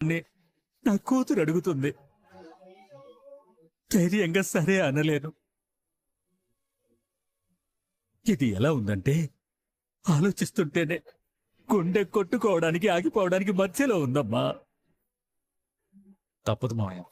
నా కూతురు అడుగుతుంది. ధైర్యంగా సరే అనలేను. ఇది ఎలా ఉందంటే ఆలోచిస్తుంటేనే గుండె కొట్టుకోవడానికి ఆగిపోవడానికి మధ్యలో ఉందమ్మా. తప్పదు మావయ్య.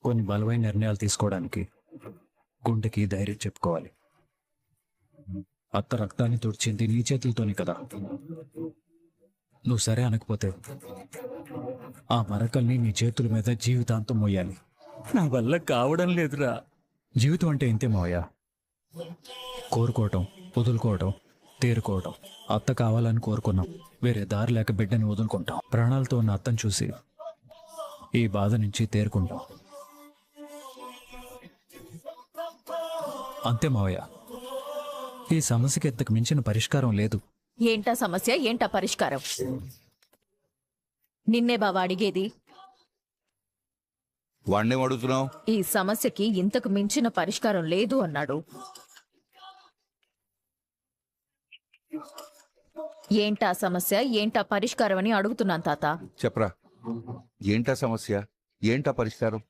కొన్ని బలమైన నిర్ణయాలు తీసుకోవడానికి గుండెకి ధైర్యం చెప్పుకోవాలి. అత్త రక్తాన్ని తుడిచింది నీ చేతులతోనే కదా. నువ్వు సరే అనకపోతే ఆ మరకల్ని నీ చేతుల మీద జీవితాంతం మోయాలి. నా వల్ల కావడం లేదురా. జీవితం అంటే ఇంతే మావయ్య. కోరుకోవటం, వదులుకోవటం, తేరుకోవటం. అత్త కావాలని కోరుకున్నాం, వేరే దారి లేక బిడ్డని వదులుకుంటాం. ప్రాణాలతో ఉన్న అత్తను చూసి ఈ బాధ నుంచి తేరుకుంటాం. అంతే మావయ్య. ఈ సమస్యకి ఇంతకు మించిన పరిష్కారం లేదు. ఏంటా సమస్య, ఏంటా పరిష్కారం? నిన్నే బావా అడిగేది. వాణ్ణేం అడుగుతున్నావు? ఈ సమస్యకి ఇంతకు మించిన పరిష్కారం లేదు అన్నాడు. ఏంటా సమస్య, ఏంటా పరిష్కారం అని అడుగుతున్నాను తాత. చెప్పరా, ఏంటా సమస్య, ఏంటా పరిష్కారం?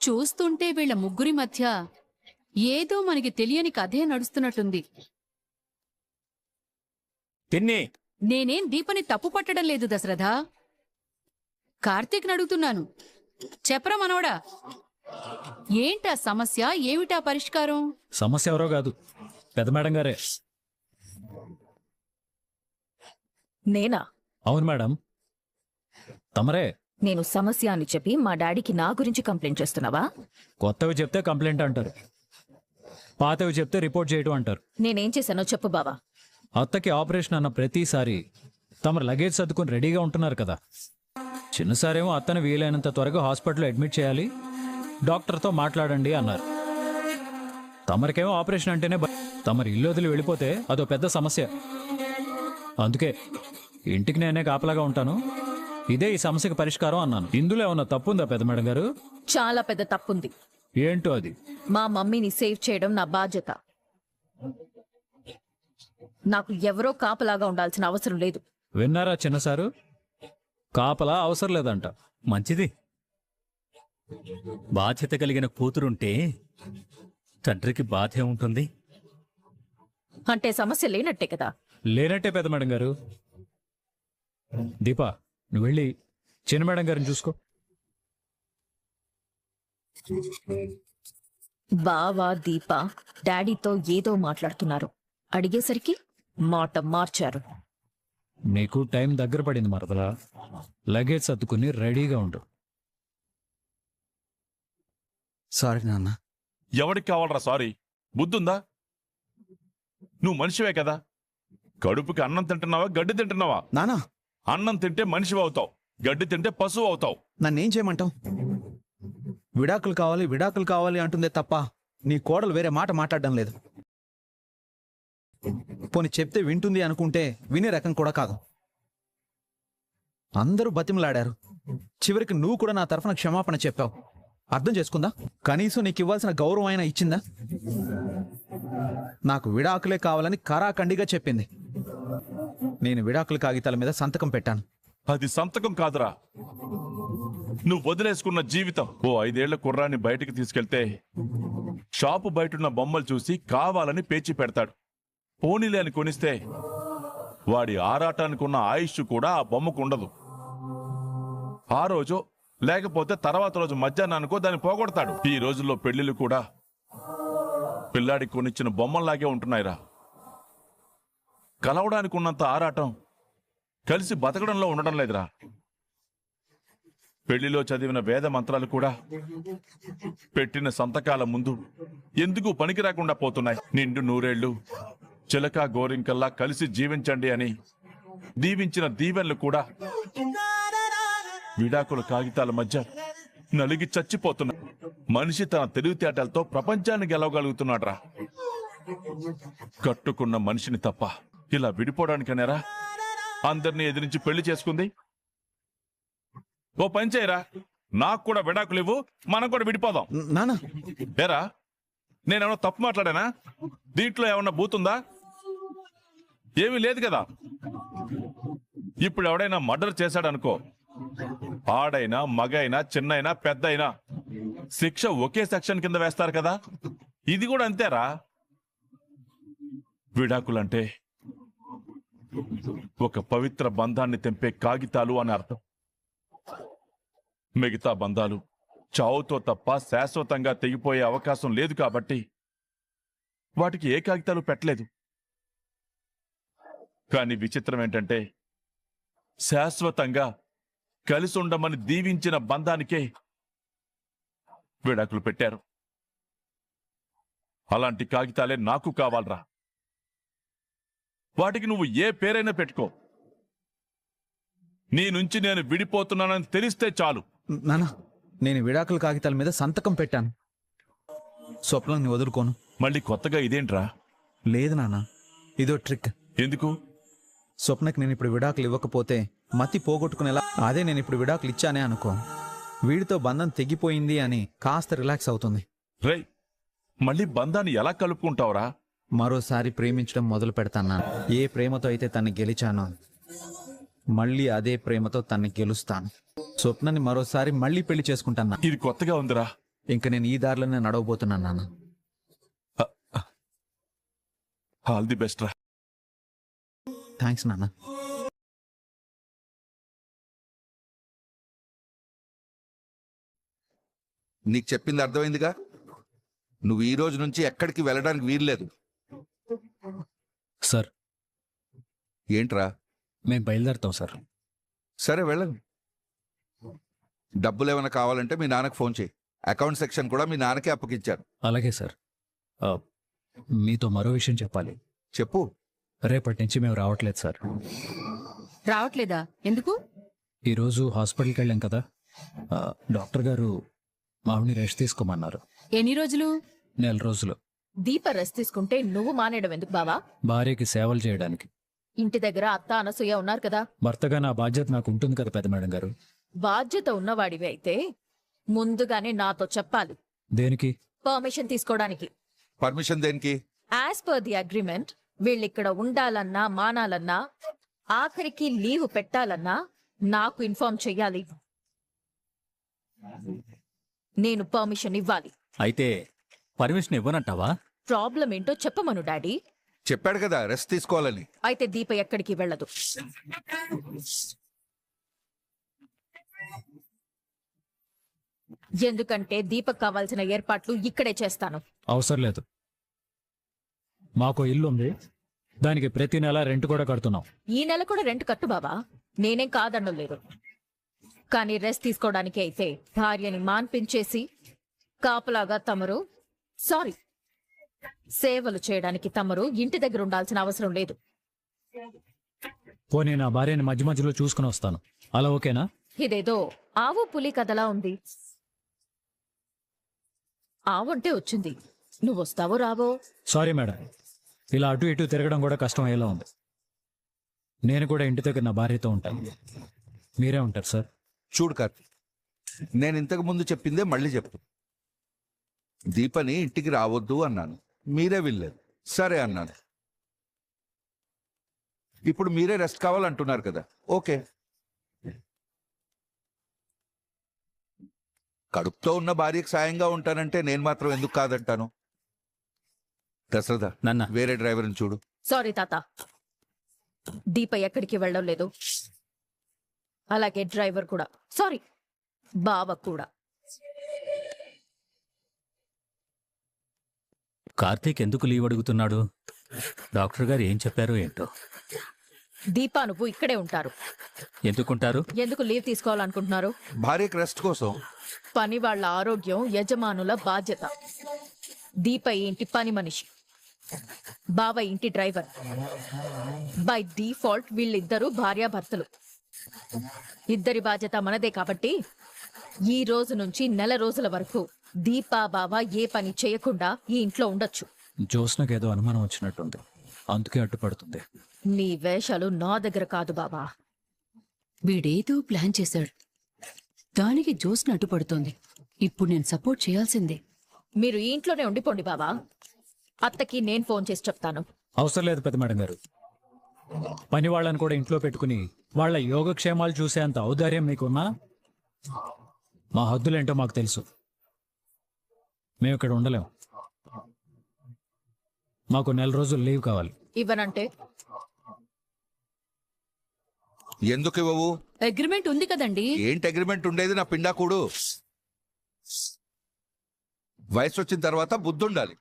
చూస్తుంటే వీళ్ళ ముగ్గురి మధ్య ఏదో మనకి తెలియని కథే నడుస్తున్నట్టుంది. పిన్ని, నేనేం దీపని తప్పు పట్టడం లేదు దశరథ. కార్తీక్ అడుగుతున్నాను. చెప్పరా మనవడా, ఏంటా సమస్య, ఏమిటా పరిష్కారం? సమస్య ఎవరో కాదు, పెద్ద మేడం గారే. నేనా? అవును మేడం, తమరే. నేను సమస్య అని చెప్పి మా డాడీకి నా గురించి కంప్లైంట్ చేస్తున్నావా? కొత్తవి చెప్తే కంప్లైంట్ అంటారు, పాతవి చెప్తే రిపోర్ట్ చేయడం అంటారు. నేనేం చేశానో చెప్పు బావా. అత్తకి ఆపరేషన్ అన్న ప్రతిసారి తమరు లగేజ్ సర్దుకుని రెడీగా ఉంటున్నారు కదా. చిన్నసారేమో అత్తని వీలైనంత త్వరగా హాస్పిటల్లో అడ్మిట్ చేయాలి, డాక్టర్తో మాట్లాడండి అన్నారు. తమరికేమో ఆపరేషన్ అంటేనే తమరు ఇల్లు వదిలి వెళ్ళిపోతే అదో పెద్ద సమస్య. అందుకే ఇంటికి నేనే కాపలాగా ఉంటాను, ఇదే ఈ సమస్యకి పరిష్కారం అన్నాను. ఇందులో ఏమన్నా తప్పుందా పెద్ద మేడం గారు? చాలా పెద్ద తప్పుంది. ఏంటో అది? మా మమ్మీని సేవ్ చేయడం నా బాధ్యత. నాకు ఎవరో కాపలాగా ఉండాల్సిన అవసరం లేదు. విన్నారా చిన్నసారు? కాపలా అవసరం లేదంట. మంచిది. బాధ్యత కలిగిన కూతురుంటే తండ్రికి బాధే ఉంటుంది. అంటే సమస్య లేనట్టే కదా? లేనట్టే పెద్ద మేడం గారు. దీపా, నువ్వు వెళ్ళి చిన్న మేడం గారిని చూసుకో. బావా దీప డాడీతో ఏదో మాట్లాడుతున్నారు. అడిగేసరికి మాట మార్చారు. నీకు టైం దగ్గర పడింది మరదలా, లగేజ్ సర్దుకుని రెడీగా ఉండు. సారీ నాన్న. ఎవడికి కావాలరా సారీ? బుద్ధుందా? నువ్వు మనిషివే కదా. కడుపుకి అన్నం తింటున్నావా, గడ్డి తింటున్నావా? నానా, అన్నం తింటే మనిషివి అవుతావు, గడ్డి తింటే పశువు అవుతావు. నన్నేం చేయమంటావు? విడాకులు కావాలి, విడాకులు కావాలి అంటుందే తప్ప నీ కోడలు వేరే మాట మాట్లాడడం లేదు. పోనీ చెప్తే వింటుంది అనుకుంటే వినే రకం కూడా కాదు. అందరూ బతిమలాడారు, చివరికి నువ్వు కూడా నా తరఫున క్షమాపణ చెప్పావు. అర్థం చేసుకుందా? కనీసం నీకు ఇవ్వాల్సిన గౌరవం అయినా ఇచ్చిందా? నాకు విడాకులే కావాలని కరాఖండిగా చెప్పింది. నేను విడాకుల కాగితాల మీద సంతకం పెట్టాను. అది సంతకం కాదురా, నువ్వు వదిలేసుకున్న జీవితం. ఓ 5 ఏళ్ల కుర్రాన్ని బయటికి తీసుకెళ్తే షాపు బయటున్న బొమ్మలు చూసి కావాలని పేచి పెడతాడు. పోనీలే అని కొనిస్తే వాడి ఆరాటానికి ఉన్న ఆయుష్ కూడా ఆ బొమ్మకు ఉండదు. ఆ రోజు లేకపోతే తర్వాత రోజు మధ్యాహ్నానికో దాన్ని పోగొడతాడు. ఈ రోజుల్లో పెళ్లిళ్ళు కూడా పిల్లాడికి కొనిచ్చిన బొమ్మల్లాగే ఉంటున్నాయిరా. కలవడానికి ఉన్నంత ఆరాటం కలిసి బతకడంలో ఉండడం లేదురా. పెళ్లిలో చదివిన వేద మంత్రాలు కూడా పెట్టిన సంతకాల ముందు ఎందుకు పనికి రాకుండా పోతున్నాయి. నిండు నూరేళ్లు చిలక గోరింకల్లా కలిసి జీవించండి అని దీవించిన దీవెనలు కూడా విడాకుల కాగితాల మధ్య నలిగి చచ్చిపోతున్నాయి. మనిషి తన తెలివితేటలతో ప్రపంచాన్ని గెలవగలుగుతున్నాడ్రా. కట్టుకున్న మనిషిని తప్ప ఇలా విడిపోవడానికనేరా అందరినీ ఎదిరించి పెళ్లి చేసుకుంది. ఓ పని చేయరా, నాకు కూడా విడాకులు ఇవ్వు, మనం కూడా విడిపోదాం. నానా, ఏరా, నేనేమన్నా తప్పు మాట్లాడానా? దీంట్లో ఏమన్నా బూతుందా? ఏమీ లేదు కదా. ఇప్పుడు ఎవడైనా మర్డర్ చేశాడనుకో, ఆడైనా మగైనా చిన్నైనా పెద్దయినా శిక్ష ఒకే సెక్షన్ కింద వేస్తారు కదా. ఇది కూడా అంతేరా. విడాకులంటే ఒక పవిత్ర బంధాన్ని తెంపే కాగితాలు అని అర్థం. మిగతా బంధాలు చావుతో తప్ప శాశ్వతంగా తెగిపోయే అవకాశం లేదు కాబట్టి వాటికి ఏ కాగితాలు పెట్టలేదు. కానీ విచిత్రం ఏంటంటే శాశ్వతంగా కలిసి ఉండమని దీవించిన బంధానికే విడాకులు పెట్టారు. అలాంటి కాగితాలే నాకు కావాలరా. వాటికి నువ్వు ఏ పేరైనా పెట్టుకో. నీ నుంచి నేను విడిపోతున్నానని తెలిస్తే చాలు. నాన్న, నేను విడాకుల కాగితాల మీద సంతకం పెట్టాను. స్వప్నాన్ని వదులుకోను. మళ్ళీ కొత్తగా ఇదేంట్రా? లేదు నాన్న, ఇదో ట్రిక్. ఎందుకు? స్వప్నకి నేను ఇప్పుడు విడాకులు ఇవ్వకపోతే మతి పోగొట్టుకునేలా, అదే నేను ఇప్పుడు విడాకులు ఇచ్చానే అనుకో, వీడితో బంధం తెగిపోయింది అని కాస్త రిలాక్స్ అవుతుంది. రేయ్, మళ్ళీ బంధాన్ని ఎలా కలుపుకుంటావురా? మరోసారి ప్రేమించడం మొదలు పెడతాను. ఏ ప్రేమతో అయితే తన్ని గెలిచానో మళ్ళీ అదే ప్రేమతో తన్ని గెలుస్తాను. స్వప్నని మరోసారి మళ్ళీ పెళ్లి చేసుకుంటాను. ఇది కొత్తగా ఉందిరా. ఇంక నేను ఈ దారిలోనే నడవబోతున్నాను నాన్న. ఆల్ ది బెస్ట్ రా. థ్యాంక్స్ నాన్న. నీకు చెప్పింది అర్థమైందిగా. నువ్వు ఈ రోజు నుంచి ఎక్కడికి వెళ్ళడానికి వీల్లేదు. సార్, ఏంట్రా? మేము బయలుదేరుతాం సార్. సరే వెళ్ళండి. డబ్బులు ఏమైనా కావాలంటే మీ నాన్నకు ఫోన్ చేయి. అకౌంట్ సెక్షన్ కూడా మీ నాన్నకే అప్పగించారు. అలాగే సార్. మీతో మరో విషయం చెప్పాలి. చెప్పు. రేపటి నుంచి మేము రావట్లేదు సార్. రావట్లేదా? ఎందుకు? ఈరోజు హాస్పిటల్కి వెళ్ళాం కదా, డాక్టర్ గారు మావిని రెస్ట్ తీసుకోమన్నారు. ఎన్ని రోజులు? 4 రోజులు. దీప రెస్ట్ తీసుకుంటే నువ్వు మానేయడం ఎందుకు బావా? భార్యకి సేవలు చేయడానికి. ఇంటి దగ్గర అత్త అనసూయ ఉన్నారు కదా. భర్తగా నా బాధ్యత నాకు ఉంటుంది కదా పెద్ద మేడం గారు. బాధ్యత ఉన్నవాడివి అయితే ముందుగానే నాతో చెప్పాలి. దేనికి? పర్మిషన్ తీసుకోవడానికి. పర్మిషన్ దేనికి? యాజ్ పర్ ది అగ్రిమెంట్ వీళ్ళిక్కడ ఉండాలన్నా మానాలన్నా ఆఖరికి లీవ్ పెట్టాలన్నా నాకు ఇన్ఫార్మ్ చెయ్యాలి. నేను పర్మిషన్ ఇవ్వాలి. అయితే పర్మిషన్ ఇవ్వనంటావా? ప్రాబ్లం ఏంటో చెప్పమను డాడీ. చెప్పాడు కదా రెస్ట్ తీసుకోవాలని. అయితే దీప ఎక్కడికి వెళ్ళదు. ఎందుకంటే దీపక్ కావాల్సిన ఏర్పాట్లు ఇక్కడే చేస్తాను. అవసరం లేదు. మాకు ఇల్లు ఉంది, దానికి ప్రతి నెల రెంట్ కూడా కడుతున్నాం. ఈ నెల కూడా రెంట్ కట్టు బాబా, నేనేం కాదనడం లేదు. కానీ రెస్ట్ తీసుకోవడానికి అయితే భార్యని మాన్పించేసి కాపలాగా తమరు సేవలు చేయడానికి తమరు ఇంటి దగ్గర ఉండాల్సిన అవసరం లేదు. పోనీ నా భార్యని మధ్య మధ్యలో చూసుకుని వస్తాను, అలా ఓకేనా? ఇదేదో ఆవు పులి కథలా ఉంది. ఆవంటే వచ్చింది, నువ్వు వస్తావో రావో. సారీ మేడం, ఇలా అటు ఇటు తిరగడం కూడా కష్టం అయ్యేలా ఉంది. నేను కూడా ఇంటి దగ్గర నా భార్యతో ఉంటాను. మీరే ఉంటారు సార్? చూడు కార్తీక్, నేను ఇంతకు ముందు చెప్పిందే మళ్ళీ చెప్పు. దీపని ఇంటికి రావద్దు అన్నాను, మీరే వెళ్ళలేదు. సరే అన్నాను. ఇప్పుడు మీరే రెస్ట్ కావాలంటున్నారు కదా, ఓకే. కడుపుతో ఉన్న భార్యకు సాయంగా ఉంటానంటే నేను మాత్రం ఎందుకు కాదంటాను? దశరథ, నాన్న. వేరే డ్రైవర్ని చూడు. సారీ తాత, దీప ఎక్కడికి వెళ్ళడం లేదు. అలాగే డ్రైవర్ కూడా, సారీ బావ కూడా. కార్తీక్ ఎందుకు లీవ్ అడుగుతున్నాడు? డాక్టర్ గారు ఏం చెప్పారో ఏంటో. దీపా నువ్వు ఇక్కడే ఉంటారు. ఎందుకుంటారు? ఎందుకు లీవ్ తీసుకోవాలనుకుంటున్నారు? భార్యకు రెస్ట్ కోసం. పని వాళ్ళ ఆరోగ్యం యజమానుల బాధ్యత. దీప ఈ ఇంటి పని మనిషి, బావ ఇంటి డ్రైవర్. బై డిఫాల్ట్ వీళ్ళిద్దరూ భార్యాభర్తలు. ఇద్దరి బాధ్యత మనదే కాబట్టి ఈ రోజు నుంచి నెల రోజుల వరకు దీపా బావ ఏ పని చేయకుండా ఈ ఇంట్లో ఉండొచ్చు. జోస్నకి ఏదో అనుమానం వచ్చినట్టుంది, అందుకే అడ్డుపడుతుంది. నీ వేషాలు నా దగ్గర కాదు బాబా. వీడేదో ప్లాన్ చేశాడు, దానికి జోస్న అడ్డుపడుతోంది. ఇప్పుడు నేను సపోర్ట్ చేయాల్సిందే. మీరు ఈ ఇంట్లోనే ఉండిపోండి బాబా. అత్తకి నేను ఫోన్ చేసి చెప్తాను. అవసరం లేదు పెద్ద మేడం గారు, పని వాళ్ళని కూడా ఇంట్లో పెట్టుకుని వాళ్ళ యోగక్షేమాలు చూసేంత ఔదార్యం మీకున్నా మా హద్దులేంటో మాకు తెలుసు. మేము ఇక్కడ ఉండలేం. మాకు 4 రోజులు లీవ్ కావాలి. ఇవ్వనంటే ఎందుకు ఇవ్వవు? అగ్రిమెంట్ ఉంది కదండి. ఏంటి అగ్రిమెంట్ ఉండేది నా పిండాకుడు? వయసు వచ్చిన తర్వాత బుద్ధి ఉండాలి,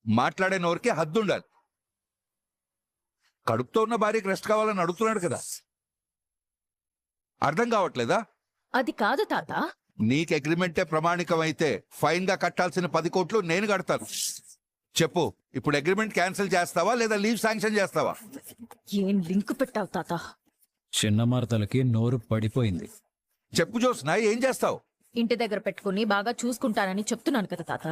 మాట్లాడే నోరికి హద్దు ఉండాలి. కడుపుతో ఉన్న భార్యకి రెస్ట్ కావాలని అడుగుతున్నాడు కదా, అర్థం కావట్లేదా? అది కాదు తాత. నీకు అగ్రిమెంటే ప్రమాణికం అయితే ఫైన్ గా కట్టాల్సిన 10 కోట్లు నేను కడతాను. చెప్పు, ఇప్పుడు అగ్రిమెంట్ క్యాన్సిల్ చేస్తావా లేదా లీవ్ శాంక్షన్ చేస్తావా? ఏం లింక్ పెట్టావు తాత? చిన్న మరతలకి నోరు పడిపోయింది. చెప్పు జోస్నా, ఏం చేస్తావు? ఇంటి దగ్గర పెట్టుకుని బాగా చూసుకుంటానని చెప్తున్నాను కదా తాత.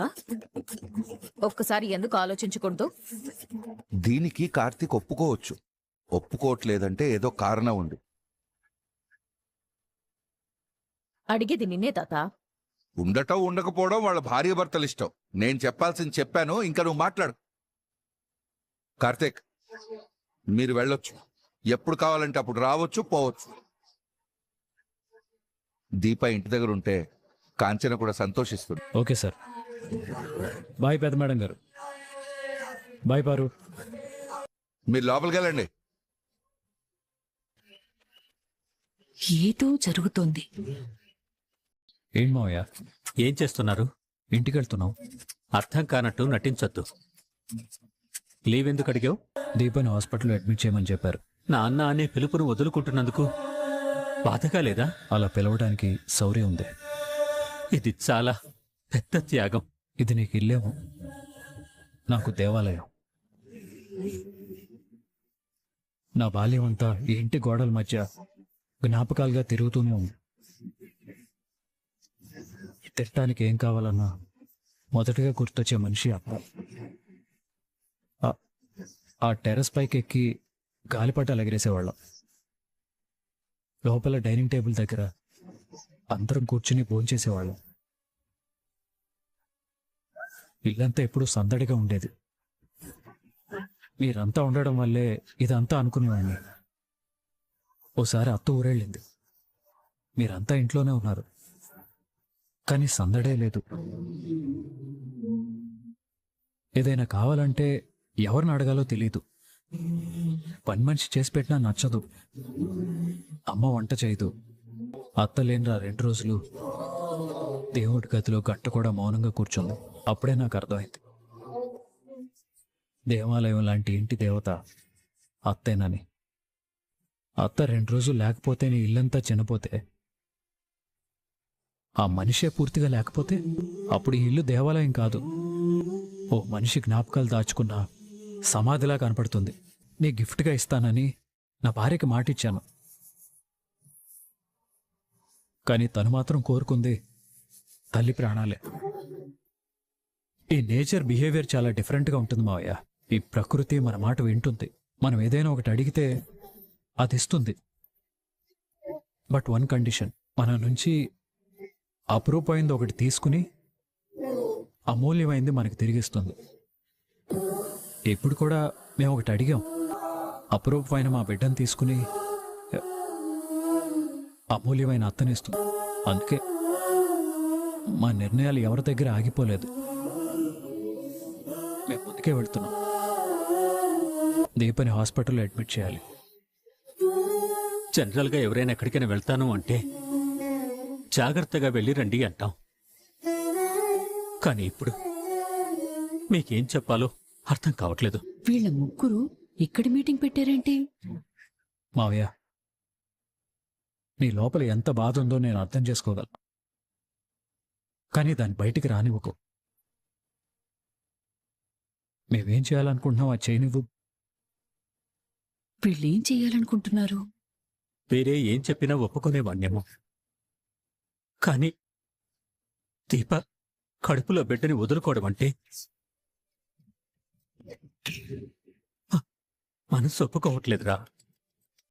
ఒక్కసారి ఎందుకు ఆలోచించకూడదు? దీనికి కార్తీక్ ఒప్పుకోవచ్చు, ఒప్పుకోవట్లేదంటే ఏదో కారణం ఉంది. అడిగేది నిన్నే తాత. ఉండటం ఉండకపోవడం వాళ్ళ భార్య భర్తలు ఇష్టం. నేను చెప్పాల్సింది చెప్పాను, ఇంకా నువ్వు మాట్లాడు. కార్తీక్, మీరు వెళ్ళొచ్చు, ఎప్పుడు కావాలంటే అప్పుడు రావచ్చు పోవచ్చు. దీప ఇంటి దగ్గర ఉంటే కాంచన కూడా సంతోషిస్తుంది. Okay sir. బాయ్ పెద్ద మేడం గారు. బాయ్ పారు. మీరు లోపలికి వెళ్ళండి. ఏదో జరుగుతోంది. ఏం మావయ్య, ఏం చేస్తున్నారు? ఇంటికి వెళ్తున్నావు? అర్థం కానట్టు నటించొద్దు. లీవ్ ఎందుకు అడిగావు? దీపని హాస్పిటల్లో అడ్మిట్ చేయమని చెప్పారు. నాన్న అనే పిలుపును వదులుకుంటున్నందుకు బాధగా లేదా? అలా పిలవడానికి సౌర్యం ఉంది. ఇది చాలా పెద్ద త్యాగం. ఇది నీకు ఇల్లేమో, నాకు దేవాలయం. నా బాల్యం అంతా ఈ ఇంటి గోడల మధ్య జ్ఞాపకాలుగా తిరుగుతూనే ఉంది. తిట్టడానికి ఏం కావాలన్నా మొదటగా గుర్తొచ్చే మనిషి అప్ప. ఆ టెర్రస్ పైకి ఎక్కి గాలిపటాలు ఎగరేసేవాళ్ళం. లోపల డైనింగ్ టేబుల్ దగ్గర అందరం కూర్చుని భోంచేసేవాళ్ళం. ఇల్లంతా ఎప్పుడూ సందడిగా ఉండేది. మీరంతా ఉండడం వల్లే ఇదంతా అనుకునేవాడిని. ఓసారి అత్త ఊరెళ్ళింది. మీరంతా ఇంట్లోనే ఉన్నారు, కానీ సందడే లేదు. ఏదైనా కావాలంటే ఎవరిని అడగాలో తెలీదు. పని మనిషి చేసి పెట్టినా నచ్చదు. అమ్మ వంట చేయదు. అత్త లేనిరా 2 రోజులు దేవుడి గదిలో గట్ట కూడా మౌనంగా కూర్చుంది. అప్పుడే నాకు అర్థమైంది, దేవాలయం లాంటి ఇంటి దేవత అత్తేనని. అత్త 2 రోజులు లేకపోతే నీ ఇల్లంతా చిన్నపోతే, ఆ మనిషే పూర్తిగా లేకపోతే అప్పుడు ఈ ఇల్లు దేవాలయం కాదు, ఓ మనిషి జ్ఞాపకాలు దాచుకున్న సమాధిలా కనపడుతుంది. నీ గిఫ్ట్గా ఇస్తానని నా భార్యకి మాటిచ్చాను, కానీ తను మాత్రం కోరుకుంది తల్లి ప్రాణాలే. ఈ నేచర్ బిహేవియర్ చాలా డిఫరెంట్గా ఉంటుంది మావయ్య. ఈ ప్రకృతి మన మాట వింటుంది. మనం ఏదైనా ఒకటి అడిగితే అది ఇస్తుంది. బట్ వన్ కండిషన్, మన నుంచి అపురూపమైంది ఒకటి తీసుకుని అమూల్యమైంది మనకి తిరిగిస్తుంది. ఇప్పుడు కూడా మేము ఒకటి అడిగాం, అపురూపమైన మా బిడ్డను తీసుకుని అమూల్యమైన అత్తనిస్తుంది. అందుకే మా నిర్ణయాలు ఎవరి దగ్గర ఆగిపోలేదు. మేము ముందుకే వెళ్తున్నాం. దీపని హాస్పిటల్లో అడ్మిట్ చేయాలి. జనరల్గా ఎవరైనా ఎక్కడికైనా వెళ్తాను అంటే జాగ్రత్తగా వెళ్ళి రండి అంటాం. కానీ ఇప్పుడు మీకేం చెప్పాలో అర్థం కావట్లేదు. వీళ్ళ ముగ్గురు ఇక్కడ మీటింగ్ పెట్టారేంటి? మావయ్య, నీ లోపల ఎంత బాధ ఉందో నేను అర్థం చేసుకోగలను, కానీ దాన్ని బయటికి రానివ్వకు. మేమేం చేయాలనుకుంటున్నాం అది చేయనివ్వు. వీళ్ళేం చెయ్యాలనుకుంటున్నారు? వేరే ఏం చెప్పినా ఒప్పుకునేవాణ్యేమో, కానీ దీప కడుపులో బిడ్డని వదులుకోవడం అంటే మనసు ఒప్పుకోవట్లేదురా.